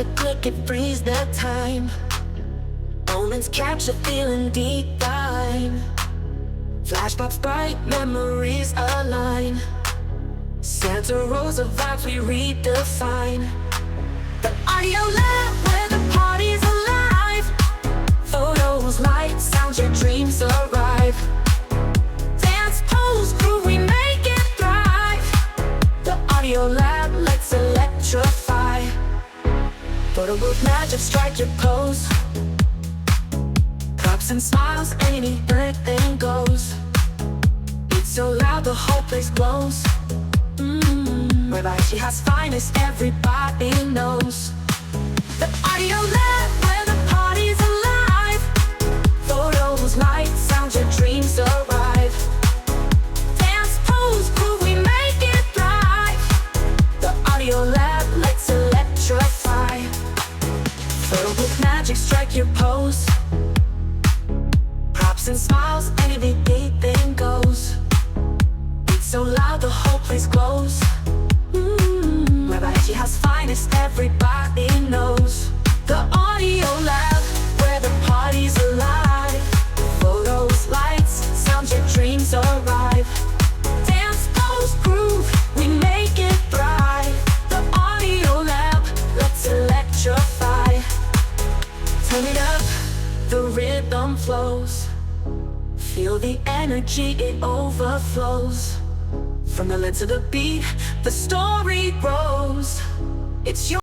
click, it frees the time. Moments capture, feeling deep dive. Flashbacks bright, memories align. Santa Rosa vibes we redefine. The audio lab where the party's alive. Photos, lights, sounds, your dreams arrive. Dance, pose, groove, we make it thrive. The audio lab, let's electrify. Photo booth magic, strike your pose. Props and smiles, anything goes. It's so loud, the whole place glows. Where she has finest, everybody knows. The audio lab where the party's alive. Photos, lights, sounds, your dreams arrive. Dance, pose, groove, we make it thrive. The audio lab, let's electrify. Photo booth magic, strike your pose. Props and smiles, anything goes. It's so loud, the whole place glows. She has finest, everybody knows. The audio lab, where the party's alive. Photos, lights, sounds, your dreams arrive. Dance, pose, groove, we make it thrive. The audio lab, let's electrify. Turn it up, the rhythm flows. Feel the energy, it overflows. From the lead to the beat, the story grows. It's your